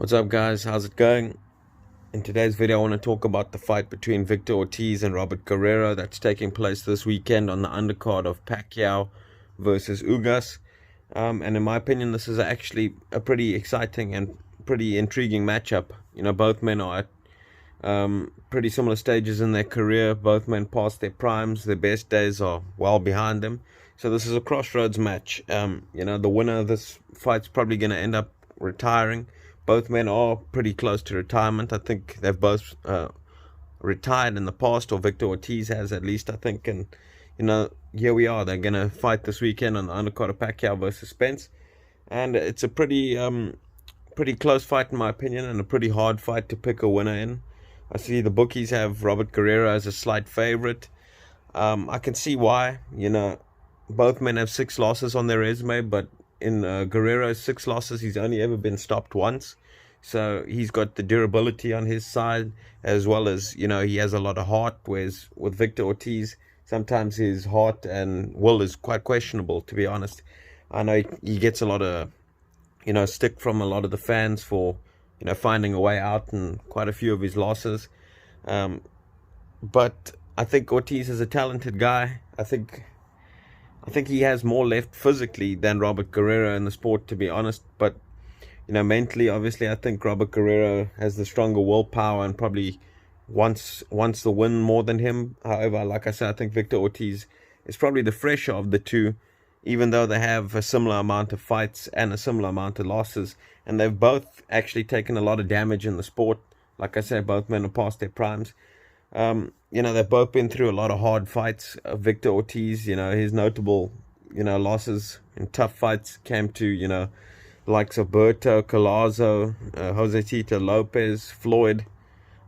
What's up, guys? How's it going? In today's video, I want to talk about the fight between Victor Ortiz and Robert Guerrero that's taking place this weekend on the undercard of Pacquiao versus Ugas. And in my opinion, this is actually a pretty exciting and pretty intriguing matchup. Both men are at pretty similar stages in their career. Both men past their primes. Their best days are well behind them. So this is a crossroads match. The winner of this fight's probably going to end up retiring. Both men are pretty close to retirement. I think they've both retired in the past, or Victor Ortiz has at least, I think. And, here we are. They're going to fight this weekend on the undercard of Pacquiao versus Spence. And it's a pretty close fight in my opinion, and a pretty hard fight to pick a winner in. I see the bookies have Robert Guerrero as a slight favorite. I can see why. Both men have 6 losses on their resume, but in Guerrero's 6 losses, he's only ever been stopped once. So he's got the durability on his side, as well as, he has a lot of heart, whereas with Victor Ortiz, sometimes his heart and will is quite questionable, to be honest. I know he gets a lot of, stick from a lot of the fans for, finding a way out in quite a few of his losses. But I think Ortiz is a talented guy. I think he has more left physically than Robert Guerrero in the sport, to be honest. But, mentally, obviously, I think Robert Guerrero has the stronger willpower and probably wants the win more than him. However, like I said, I think Victor Ortiz is probably the fresher of the two, even though they have a similar amount of fights and a similar amount of losses. And they've both actually taken a lot of damage in the sport. Like I said, both men are past their primes. They've both been through a lot of hard fights. Victor Ortiz, his notable, losses in tough fights came to, the likes of Berto, Collazo, Jose Tito Lopez, Floyd.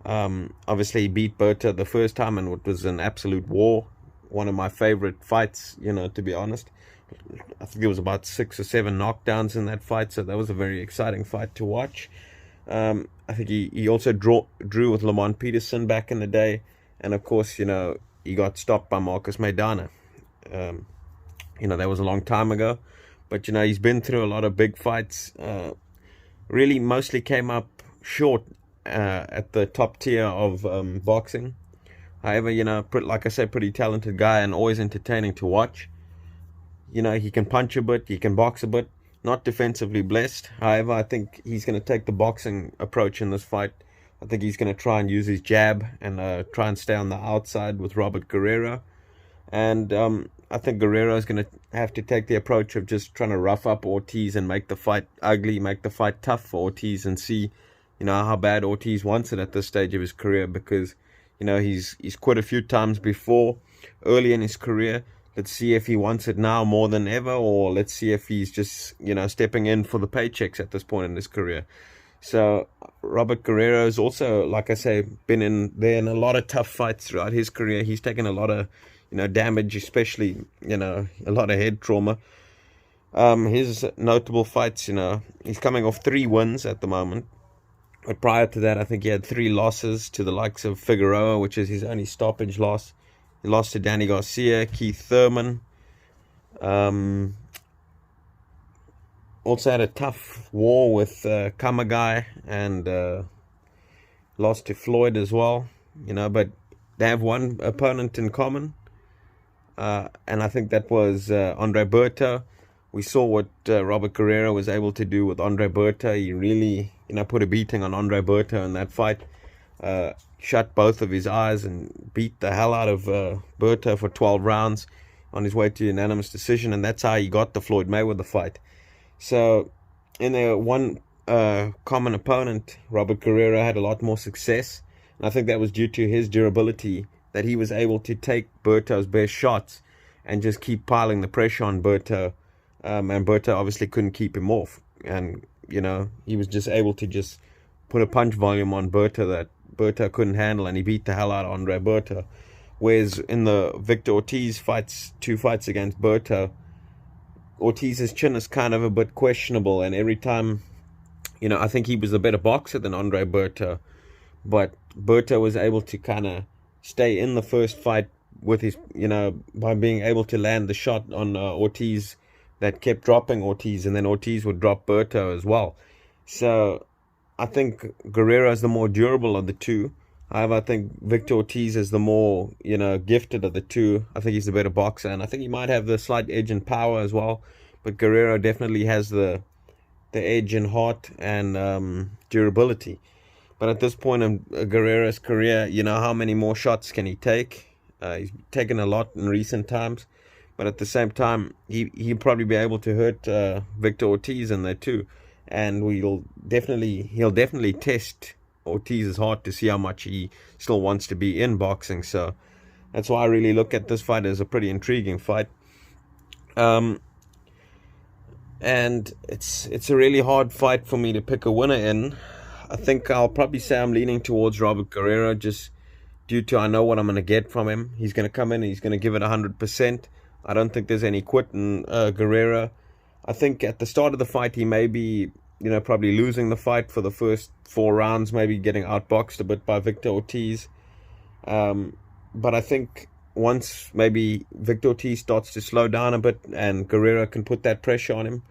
Obviously, he beat Berto the first time, and it was an absolute war. One of my favorite fights, to be honest. I think it was about 6 or 7 knockdowns in that fight, so that was a very exciting fight to watch. I think he also drew with Lamont Peterson back in the day. And of course, he got stopped by Marcus Maidana. That was a long time ago. But, he's been through a lot of big fights. Really mostly came up short at the top tier of boxing. However, like I said, pretty talented guy and always entertaining to watch. He can punch a bit, he can box a bit. Not defensively blessed. However, I think he's going to take the boxing approach in this fight. I think he's going to try and use his jab and try and stay on the outside with Robert Guerrero. And I think Guerrero is going to have to take the approach of just trying to rough up Ortiz and make the fight ugly, make the fight tough for Ortiz, and see, how bad Ortiz wants it at this stage of his career, because, he's quit a few times before, early in his career. Let's see if he wants it now more than ever, or let's see if he's just, stepping in for the paychecks at this point in his career. So Robert Guerrero has also, like I say, been in a lot of tough fights throughout his career. He's taken a lot of, damage, especially, a lot of head trauma. His notable fights, he's coming off 3 wins at the moment. But prior to that, I think he had 3 losses to the likes of Figueroa, which is his only stoppage loss. He lost to Danny Garcia, Keith Thurman. Also had a tough war with Kamagai, and lost to Floyd as well. But they have one opponent in common. And I think that was Andre Berto. We saw what Robert Guerrero was able to do with Andre Berto. He really, put a beating on Andre Berto in that fight. Shut both of his eyes and beat the hell out of Berto for 12 rounds on his way to unanimous decision, and that's how he got the Floyd Mayweather fight. So in their one common opponent, Robert Guerrero had a lot more success, and I think that was due to his durability, that he was able to take Berto's best shots and just keep piling the pressure on Berto, and Berto obviously couldn't keep him off, and he was just able to just put a punch volume on Berto that Berto couldn't handle, and he beat the hell out of Andre Berto. Whereas in the Victor Ortiz fights, 2 fights against Berto, Ortiz's chin is kind of a bit questionable, and every time, I think he was a better boxer than Andre Berto, but Berto was able to kind of stay in the first fight with his, by being able to land the shot on Ortiz that kept dropping Ortiz, and then Ortiz would drop Berto as well. So I think Guerrero is the more durable of the two. However, I think Victor Ortiz is the more, gifted of the two. I think he's the better boxer, and I think he might have the slight edge in power as well. But Guerrero definitely has the edge in heart and durability. But at this point in Guerrero's career, how many more shots can he take? He's taken a lot in recent times. But at the same time, he'll probably be able to hurt Victor Ortiz in there too. And he'll definitely test Ortiz's heart to see how much he still wants to be in boxing. So that's why I really look at this fight as a pretty intriguing fight. And it's a really hard fight for me to pick a winner in. I think I'll probably say I'm leaning towards Robert Guerrero, just due to I know what I'm going to get from him. He's going to come in and he's going to give it 100%. I don't think there's any quit in Guerrero. I think at the start of the fight, he may be, probably losing the fight for the first 4 rounds, maybe getting outboxed a bit by Victor Ortiz. But I think once maybe Victor Ortiz starts to slow down a bit and Guerrero can put that pressure on him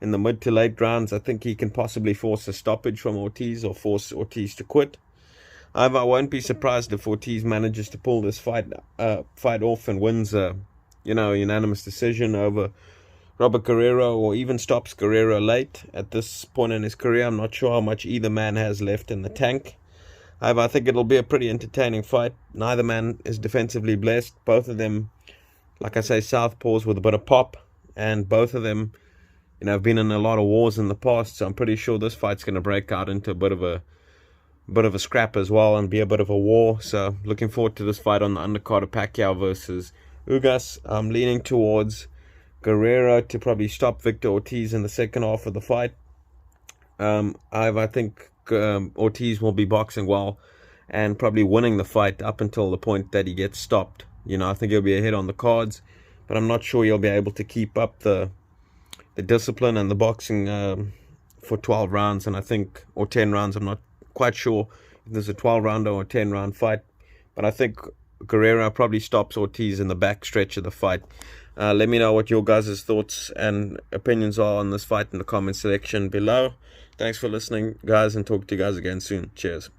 in the mid to late rounds, I think he can possibly force a stoppage from Ortiz or force Ortiz to quit. However, I won't be surprised if Ortiz manages to pull this fight off and wins a unanimous decision over Robert Guerrero, or even stops Guerrero late. At this point in his career, I'm not sure how much either man has left in the tank. However, I think it'll be a pretty entertaining fight. Neither man is defensively blessed. Both of them, like I say, southpaws with a bit of pop, and both of them, have been in a lot of wars in the past. So I'm pretty sure this fight's going to break out into a bit of a scrap as well and be a bit of a war. So looking forward to this fight on the undercard of Pacquiao versus Ugas. I'm leaning towards Guerrero to probably stop Victor Ortiz in the second half of the fight. I think Ortiz will be boxing well and probably winning the fight up until the point that he gets stopped. I think he'll be ahead on the cards, but I'm not sure he'll be able to keep up the discipline and the boxing for 12 rounds, and or 10 rounds. I'm not quite sure if there's a 12-rounder or a 10-round fight, but I think Guerrero probably stops Ortiz in the back stretch of the fight. Let me know what your guys' thoughts and opinions are on this fight in the comment section below. Thanks for listening, guys, and talk to you guys again soon. Cheers.